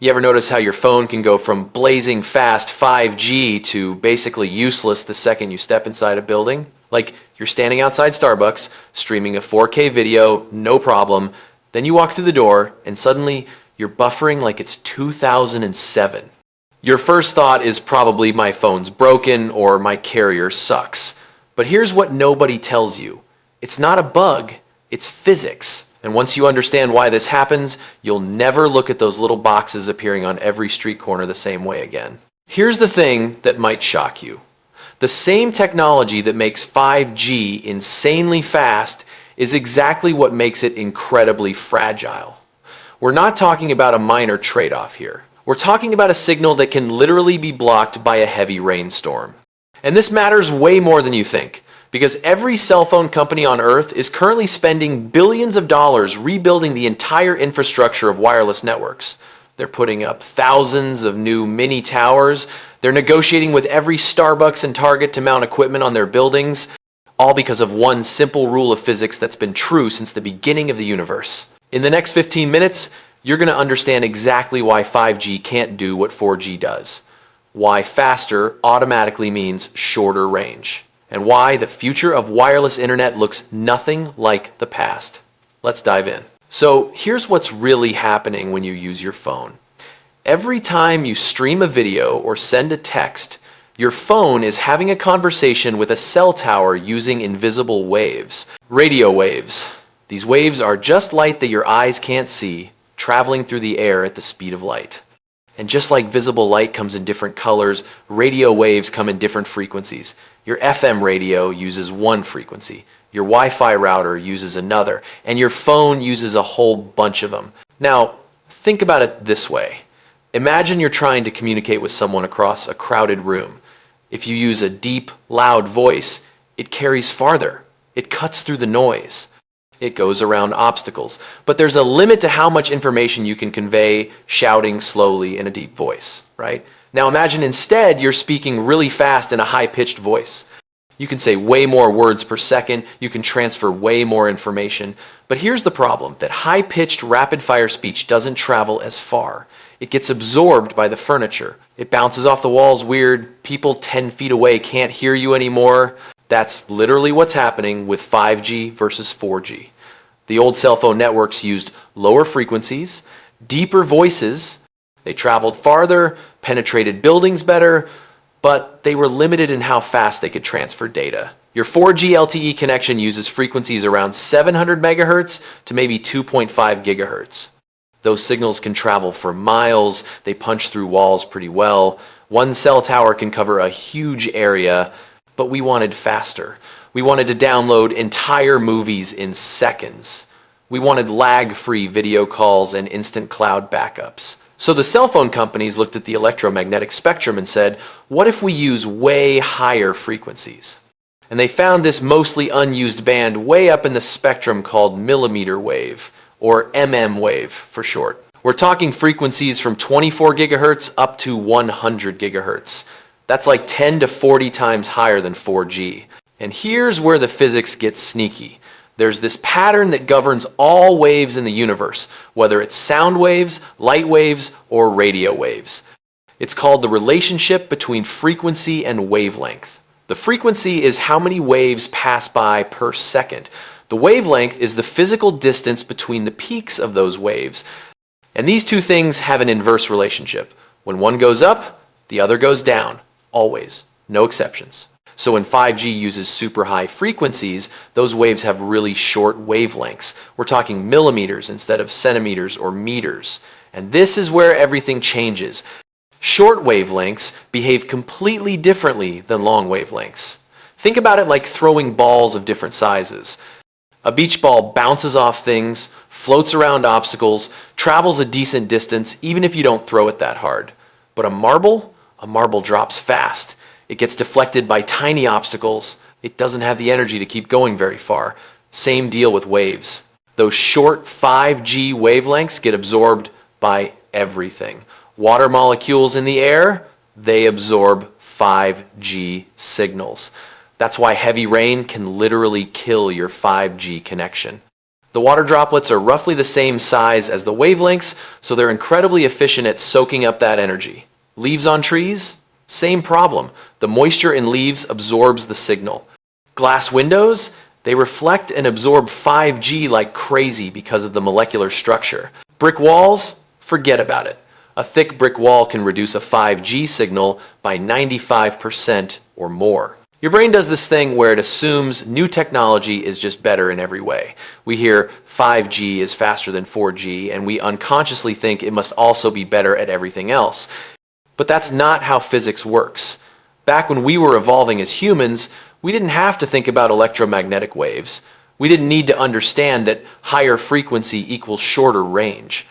You ever notice how your phone can go from blazing fast 5G to basically useless the second you step inside a building? Like you're standing outside Starbucks, streaming a 4K video, no problem. Then you walk through the door and suddenly you're buffering like it's 2007. Your first thought is probably my phone's broken or my carrier sucks. But here's what nobody tells you. It's not a bug, it's physics. And once you understand why this happens, you'll never look at those little boxes appearing on every street corner the same way again. Here's the thing that might shock you. The same technology that makes 5G insanely fast is exactly what makes it incredibly fragile. We're not talking about a minor trade-off here. We're talking about a signal that can literally be blocked by a heavy rainstorm. And this matters way more than you think, because every cell phone company on Earth is currently spending billions of dollars rebuilding the entire infrastructure of wireless networks. They're putting up thousands of new mini towers. They're negotiating with every Starbucks and Target to mount equipment on their buildings, all because of one simple rule of physics that's been true since the beginning of the universe. In the next 15 minutes, you're going to understand exactly why 5G can't do what 4G does, why faster automatically means shorter range, and why the future of wireless internet looks nothing like the past. Let's dive in. So here's what's really happening when you use your phone. Every time you stream a video or send a text, your phone is having a conversation with a cell tower using invisible waves, radio waves. These waves are just light that your eyes can't see, traveling through the air at the speed of light. And just like visible light comes in different colors, radio waves come in different frequencies. Your FM radio uses one frequency, your Wi-Fi router uses another, and your phone uses a whole bunch of them. Now, think about it this way. Imagine you're trying to communicate with someone across a crowded room. If you use a deep, loud voice, it carries farther. It cuts through the noise. It goes around obstacles. But there's a limit to how much information you can convey shouting slowly in a deep voice, right? Now imagine instead you're speaking really fast in a high-pitched voice. You can say way more words per second, you can transfer way more information. But here's the problem, that high-pitched rapid-fire speech doesn't travel as far. It gets absorbed by the furniture. It bounces off the walls weird, people 10 feet away can't hear you anymore. That's literally what's happening with 5G versus 4G. The old cell phone networks used lower frequencies, deeper voices, they traveled farther, penetrated buildings better, but they were limited in how fast they could transfer data. Your 4G LTE connection uses frequencies around 700 megahertz to maybe 2.5 gigahertz. Those signals can travel for miles, they punch through walls pretty well. One cell tower can cover a huge area, but we wanted faster. We wanted to download entire movies in seconds. We wanted lag-free video calls and instant cloud backups. So the cell phone companies looked at the electromagnetic spectrum and said, what if we use way higher frequencies? And they found this mostly unused band way up in the spectrum called mmWave, or mmWave for short. We're talking frequencies from 24 gigahertz up to 100 gigahertz. That's like 10 to 40 times higher than 4G. And here's where the physics gets sneaky. There's this pattern that governs all waves in the universe, whether it's sound waves, light waves, or radio waves. It's called the relationship between frequency and wavelength. The frequency is how many waves pass by per second. The wavelength is the physical distance between the peaks of those waves. And these two things have an inverse relationship. When one goes up, the other goes down. Always. No exceptions. So when 5G uses super high frequencies, those waves have really short wavelengths. We're talking millimeters instead of centimeters or meters. And this is where everything changes. Short wavelengths behave completely differently than long wavelengths. Think about it like throwing balls of different sizes. A beach ball bounces off things, floats around obstacles, travels a decent distance even if you don't throw it that hard. But a marble drops fast. It gets deflected by tiny obstacles. It doesn't have the energy to keep going very far. Same deal with waves. Those short 5G wavelengths get absorbed by everything. Water molecules in the air, they absorb 5G signals. That's why heavy rain can literally kill your 5G connection. The water droplets are roughly the same size as the wavelengths, so they're incredibly efficient at soaking up that energy. Leaves on trees? Same problem. The moisture in leaves absorbs the signal. Glass windows? They reflect and absorb 5G like crazy because of the molecular structure. Brick walls? Forget about it. A thick brick wall can reduce a 5G signal by 95% or more. Your brain does this thing where it assumes new technology is just better in every way. We hear 5G is faster than 4G, and we unconsciously think it must also be better at everything else. But that's not how physics works. Back when we were evolving as humans, we didn't have to think about electromagnetic waves. We didn't need to understand that higher frequency equals shorter range.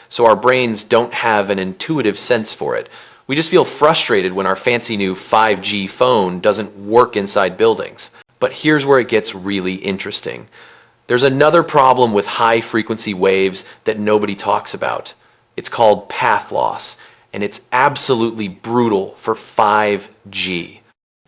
So our brains don't have an intuitive sense for it. We just feel frustrated when our fancy new 5G phone doesn't work inside buildings. But here's where it gets really interesting. There's another problem with high frequency waves that nobody talks about. It's called path loss, and it's absolutely brutal for 5G.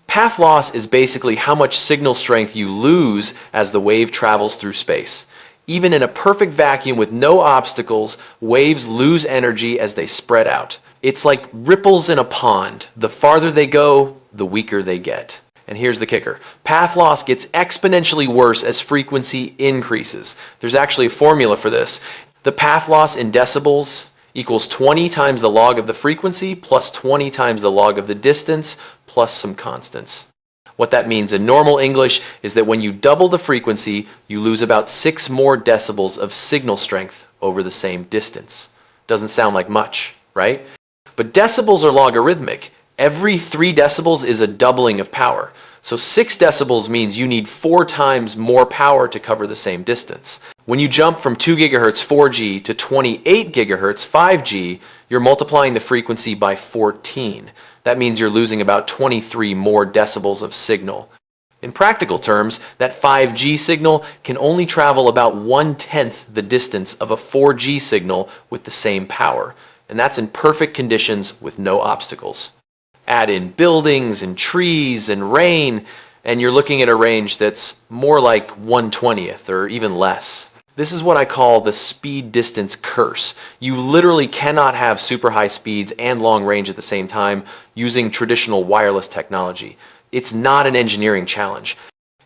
Path loss is basically how much signal strength you lose as the wave travels through space. Even in a perfect vacuum with no obstacles, waves lose energy as they spread out. It's like ripples in a pond. The farther they go, the weaker they get. And here's the kicker. Path loss gets exponentially worse as frequency increases. There's actually a formula for this. The path loss in decibels equals 20 times the log of the frequency plus 20 times the log of the distance plus some constants. What that means in normal English is that when you double the frequency, you lose about 6 more decibels of signal strength over the same distance. Doesn't sound like much, right? But decibels are logarithmic. Every 3 decibels is a doubling of power. So 6 decibels means you need 4 times more power to cover the same distance. When you jump from 2 gigahertz 4G to 28 gigahertz 5G, you're multiplying the frequency by 14. That means you're losing about 23 more decibels of signal. In practical terms, that 5G signal can only travel about 1/10 the distance of a 4G signal with the same power. And that's in perfect conditions with no obstacles. Add in buildings and trees and rain, and you're looking at a range that's more like 1/20th or even less. This is what I call the speed distance curse. You literally cannot have super high speeds and long range at the same time using traditional wireless technology. It's not an engineering challenge.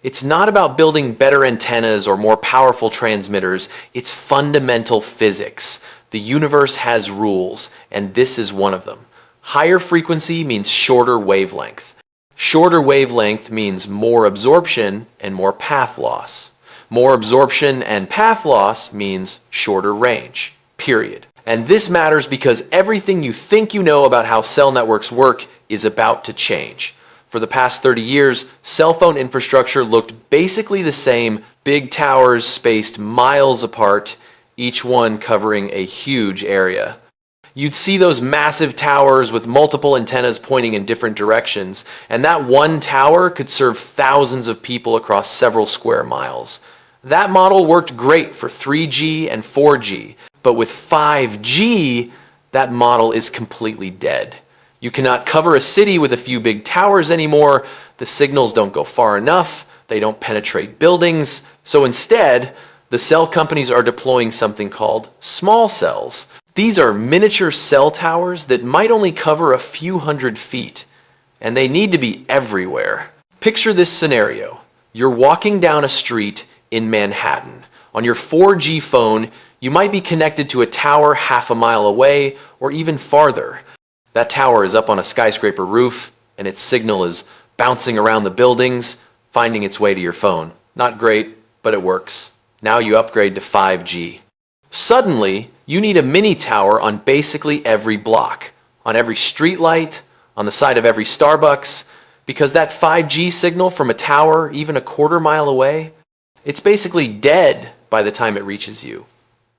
It's not about building better antennas or more powerful transmitters. It's fundamental physics. The universe has rules, and this is one of them. Higher frequency means shorter wavelength. Shorter wavelength means more absorption and more path loss. More absorption and path loss means shorter range, period. And this matters because everything you think you know about how cell networks work is about to change. For the past 30 years, cell phone infrastructure looked basically the same, big towers spaced miles apart, each one covering a huge area. You'd see those massive towers with multiple antennas pointing in different directions, and that one tower could serve thousands of people across several square miles. That model worked great for 3G and 4G, but with 5G, that model is completely dead. You cannot cover a city with a few big towers anymore, the signals don't go far enough, they don't penetrate buildings, so instead, the cell companies are deploying something called small cells. These are miniature cell towers that might only cover a few hundred feet, and they need to be everywhere. Picture this scenario. You're walking down a street in Manhattan. On your 4G phone, you might be connected to a tower half a mile away or even farther. That tower is up on a skyscraper roof, and its signal is bouncing around the buildings, finding its way to your phone. Not great, but it works. Now you upgrade to 5G. Suddenly, you need a mini tower on basically every block, on every street light, on the side of every Starbucks, because that 5G signal from a tower, even a quarter mile away, it's basically dead by the time it reaches you.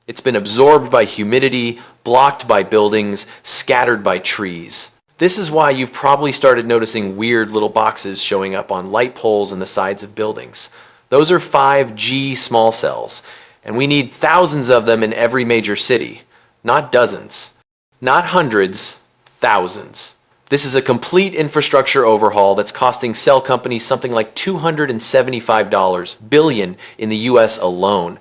It's been absorbed by humidity, blocked by buildings, scattered by trees. This is why you've probably started noticing weird little boxes showing up on light poles and the sides of buildings. Those are 5G small cells, and we need thousands of them in every major city. Not dozens, not hundreds, thousands. This is a complete infrastructure overhaul that's costing cell companies something like $275 billion in the US alone.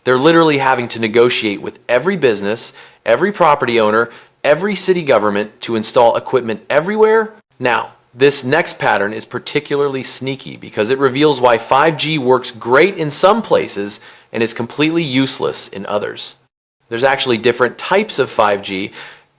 They're literally having to negotiate with every business, every property owner, every city government to install equipment everywhere. Now, this next pattern is particularly sneaky because it reveals why 5G works great in some places and is completely useless in others. There's actually different types of 5G,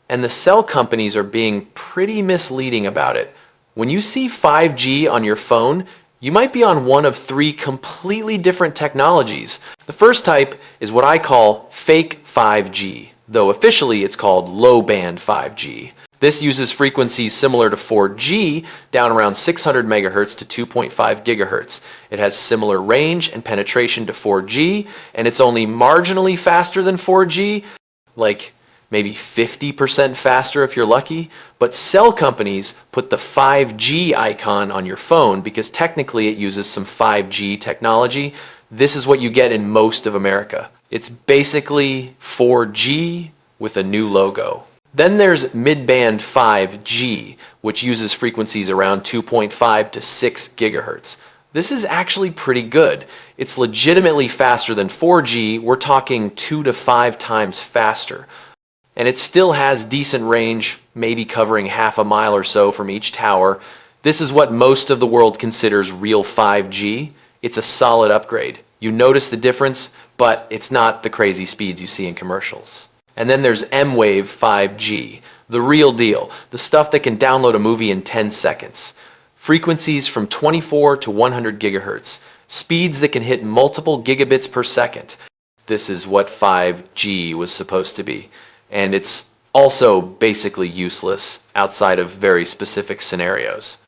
and the cell companies are being pretty misleading about it. When you see 5G on your phone, you might be on one of three completely different technologies. The first type is what I call fake 5G, though officially it's called low-band 5G. This uses frequencies similar to 4G, down around 600 megahertz to 2.5 gigahertz. It has similar range and penetration to 4G, and it's only marginally faster than 4G, like maybe 50% faster if you're lucky. But cell companies put the 5G icon on your phone because technically it uses some 5G technology. This is what you get in most of America. It's basically 4G with a new logo. Then there's mid-band 5G, which uses frequencies around 2.5 to 6 gigahertz. This is actually pretty good. It's legitimately faster than 4G. We're talking 2 to 5 times faster. And it still has decent range, maybe covering half a mile or so from each tower. This is what most of the world considers real 5G. It's a solid upgrade. You notice the difference, but it's not the crazy speeds you see in commercials. And then there's mmWave 5G, the real deal, the stuff that can download a movie in 10 seconds. Frequencies from 24 to 100 gigahertz, speeds that can hit multiple gigabits per second. This is what 5G was supposed to be. And it's also basically useless outside of very specific scenarios.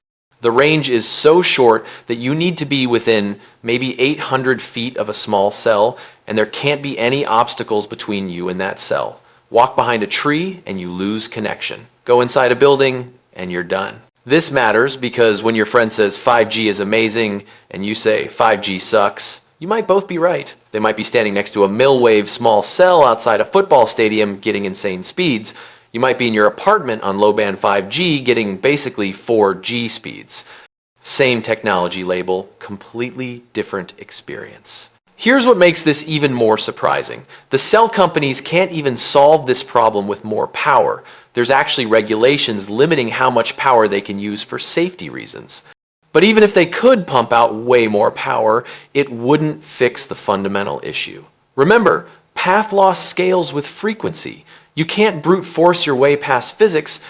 The range is so short that you need to be within maybe 800 feet of a small cell, and there can't be any obstacles between you and that cell. Walk behind a tree and you lose connection. Go inside a building and you're done. This matters because when your friend says 5G is amazing and you say 5G sucks, you might both be right. They might be standing next to a mmWave small cell outside a football stadium getting insane speeds. You might be in your apartment on low-band 5G getting basically 4G speeds. Same technology label, completely different experience. Here's what makes this even more surprising. The cell companies can't even solve this problem with more power. There's actually regulations limiting how much power they can use for safety reasons. But even if they could pump out way more power, it wouldn't fix the fundamental issue. Remember, path loss scales with frequency. You can't brute force your way past physics.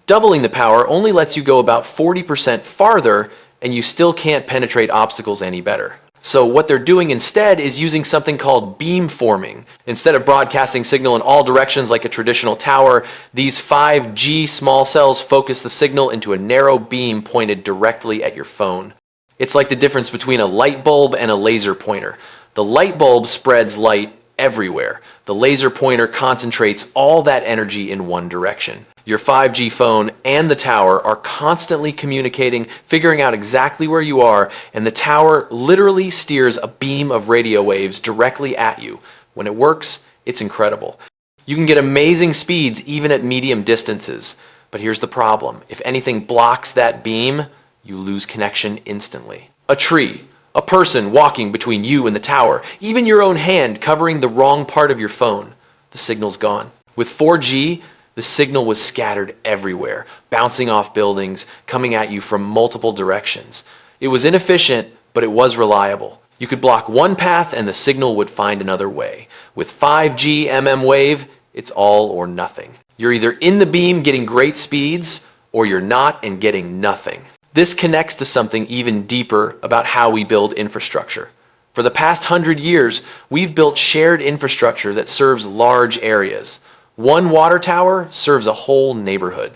Doubling the power only lets you go about 40% farther, and you still can't penetrate obstacles any better. So what they're doing instead is using something called beamforming. Instead of broadcasting signal in all directions like a traditional tower, these 5G small cells focus the signal into a narrow beam pointed directly at your phone. It's like the difference between a light bulb and a laser pointer. The light bulb spreads light everywhere. The laser pointer concentrates all that energy in one direction. Your 5G phone and the tower are constantly communicating, figuring out exactly where you are, and the tower literally steers a beam of radio waves directly at you. When it works, it's incredible. You can get amazing speeds even at medium distances. But here's the problem. If anything blocks that beam, you lose connection instantly. A tree, a person walking between you and the tower, even your own hand covering the wrong part of your phone, the signal's gone. With 4G, the signal was scattered everywhere, bouncing off buildings, coming at you from multiple directions. It was inefficient, but it was reliable. You could block one path and the signal would find another way. With 5G mmWave, it's all or nothing. You're either in the beam getting great speeds, or you're not and getting nothing. This connects to something even deeper about how we build infrastructure. For the past 100 years, we've built shared infrastructure that serves large areas. One water tower serves a whole neighborhood.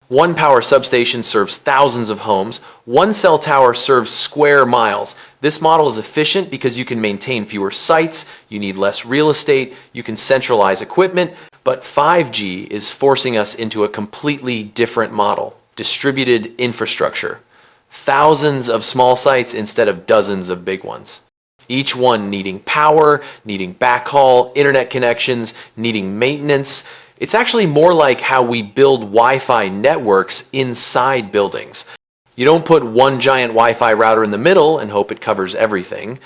One power substation serves thousands of homes. One cell tower serves square miles. This model is efficient because you can maintain fewer sites, you need less real estate, you can centralize equipment, but 5G is forcing us into a completely different model, distributed infrastructure. Thousands of small sites instead of dozens of big ones. Each one needing power, needing backhaul, internet connections, needing maintenance. It's actually more like how we build Wi-Fi networks inside buildings. You don't put one giant Wi-Fi router in the middle and hope it covers everything.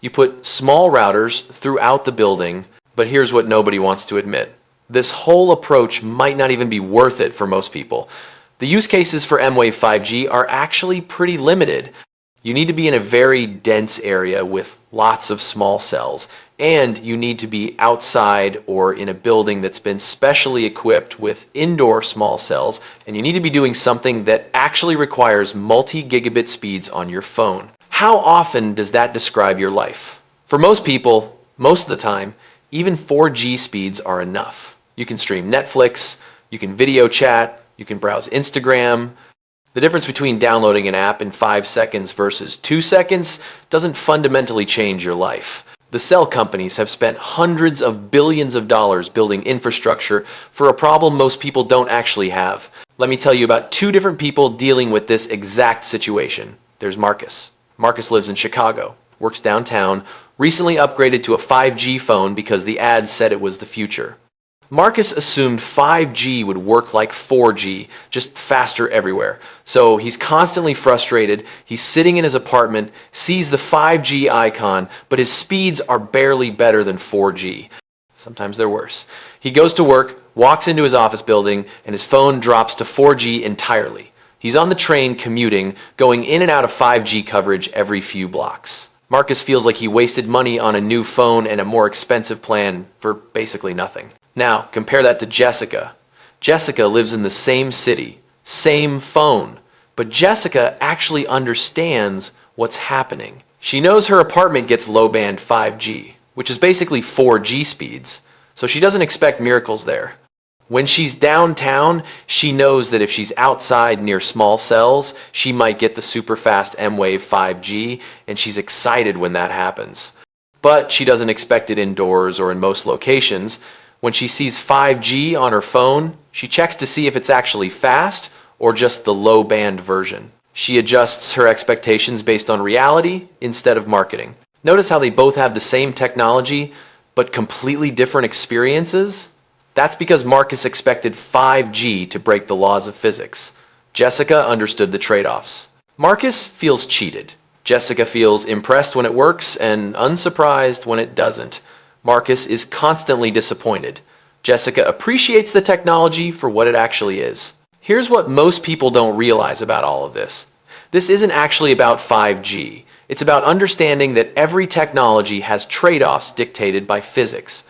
You put small routers throughout the building, but here's what nobody wants to admit. This whole approach might not even be worth it for most people. The use cases for mmWave 5G are actually pretty limited. You need to be in a very dense area with lots of small cells, and you need to be outside or in a building that's been specially equipped with indoor small cells, and you need to be doing something that actually requires multi-gigabit speeds on your phone. How often does that describe your life? For most people, most of the time, even 4G speeds are enough. You can stream Netflix, you can video chat, you can browse Instagram. The difference between downloading an app in 5 seconds versus 2 seconds doesn't fundamentally change your life. The cell companies have spent hundreds of billions of dollars building infrastructure for a problem most people don't actually have. Let me tell you about 2 different people dealing with this exact situation. There's Marcus. Marcus lives in Chicago, works downtown, recently upgraded to a 5G phone because the ads said it was the future. Marcus assumed 5G would work like 4G, just faster everywhere. So he's constantly frustrated, he's sitting in his apartment, sees the 5G icon, but his speeds are barely better than 4G. Sometimes they're worse. He goes to work, walks into his office building, and his phone drops to 4G entirely. He's on the train commuting, going in and out of 5G coverage every few blocks. Marcus feels like he wasted money on a new phone and a more expensive plan for basically nothing. Now, compare that to Jessica. Jessica lives in the same city, same phone, but Jessica actually understands what's happening. She knows her apartment gets low-band 5G, which is basically 4G speeds, so she doesn't expect miracles there. When she's downtown, she knows that if she's outside near small cells, she might get the super fast mmWave 5G, and she's excited when that happens. But she doesn't expect it indoors or in most locations. When she sees 5G on her phone, she checks to see if it's actually fast or just the low-band version. She adjusts her expectations based on reality instead of marketing. Notice how they both have the same technology, but completely different experiences? That's because Marcus expected 5G to break the laws of physics. Jessica understood the trade-offs. Marcus feels cheated. Jessica feels impressed when it works and unsurprised when it doesn't. Marcus is constantly disappointed. Jessica appreciates the technology for what it actually is. Here's what most people don't realize about all of this. This isn't actually about 5G. It's about understanding that every technology has trade-offs dictated by physics.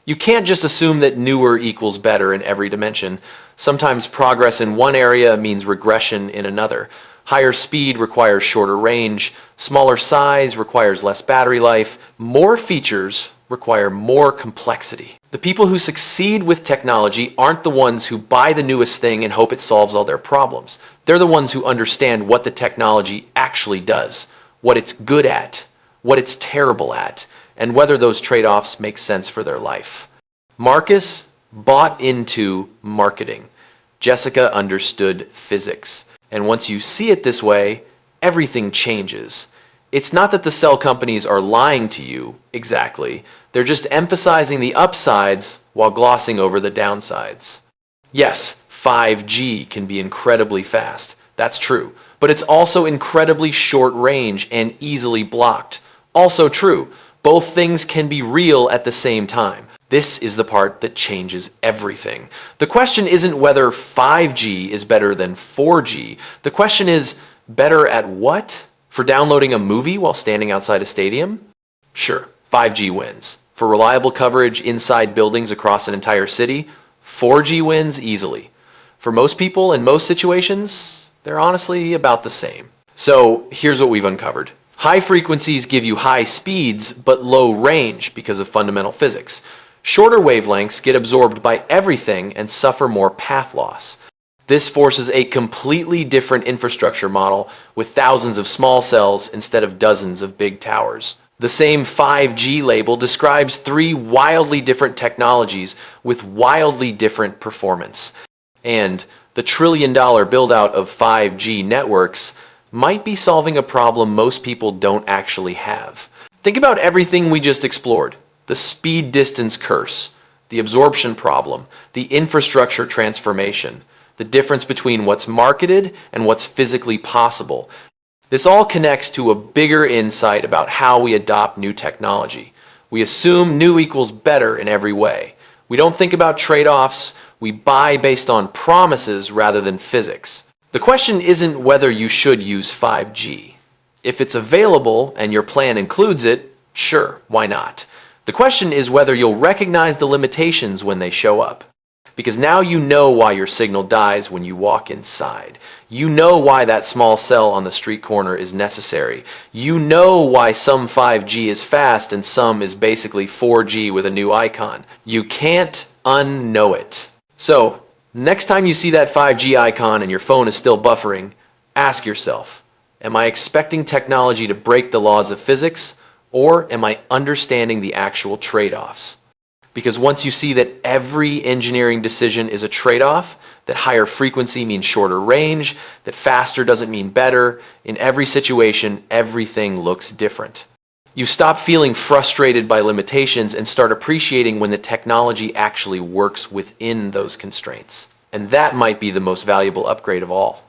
You can't just assume that newer equals better in every dimension. Sometimes progress in one area means regression in another. Higher speed requires shorter range, smaller size requires less battery life, more features require more complexity. The people who succeed with technology aren't the ones who buy the newest thing and hope it solves all their problems. They're the ones who understand what the technology actually does, what it's good at, what it's terrible at, and whether those trade-offs make sense for their life. Marcus bought into marketing. Jessica understood physics. And once you see it this way, everything changes. It's not that the cell companies are lying to you, exactly. They're just emphasizing the upsides while glossing over the downsides. Yes, 5G can be incredibly fast. That's true. But it's also incredibly short range and easily blocked. Also true. Both things can be real at the same time. This is the part that changes everything. The question isn't whether 5G is better than 4G. The question is, better at what? For downloading a movie while standing outside a stadium? Sure, 5G wins. For reliable coverage inside buildings across an entire city, 4G wins easily. For most people in most situations, they're honestly about the same. So here's what we've uncovered. High frequencies give you high speeds but low range because of fundamental physics. Shorter wavelengths get absorbed by everything and suffer more path loss. This forces a completely different infrastructure model with thousands of small cells instead of dozens of big towers. The same 5G label describes 3 wildly different technologies with wildly different performance. And the trillion-dollar build-out of 5G networks might be solving a problem most people don't actually have. Think about everything we just explored. The speed-distance curse, the absorption problem, the infrastructure transformation, the difference between what's marketed and what's physically possible. This all connects to a bigger insight about how we adopt new technology. We assume new equals better in every way. We don't think about trade-offs. We buy based on promises rather than physics. The question isn't whether you should use 5G. If it's available and your plan includes it, sure, why not? The question is whether you'll recognize the limitations when they show up. Because now you know why your signal dies when you walk inside. You know why that small cell on the street corner is necessary. You know why some 5G is fast and some is basically 4G with a new icon. You can't unknow it. So, next time you see that 5G icon and your phone is still buffering, ask yourself, am I expecting technology to break the laws of physics, or am I understanding the actual trade-offs? Because once you see that every engineering decision is a trade-off, that higher frequency means shorter range, that faster doesn't mean better, in every situation, everything looks different. You stop feeling frustrated by limitations and start appreciating when the technology actually works within those constraints. And that might be the most valuable upgrade of all.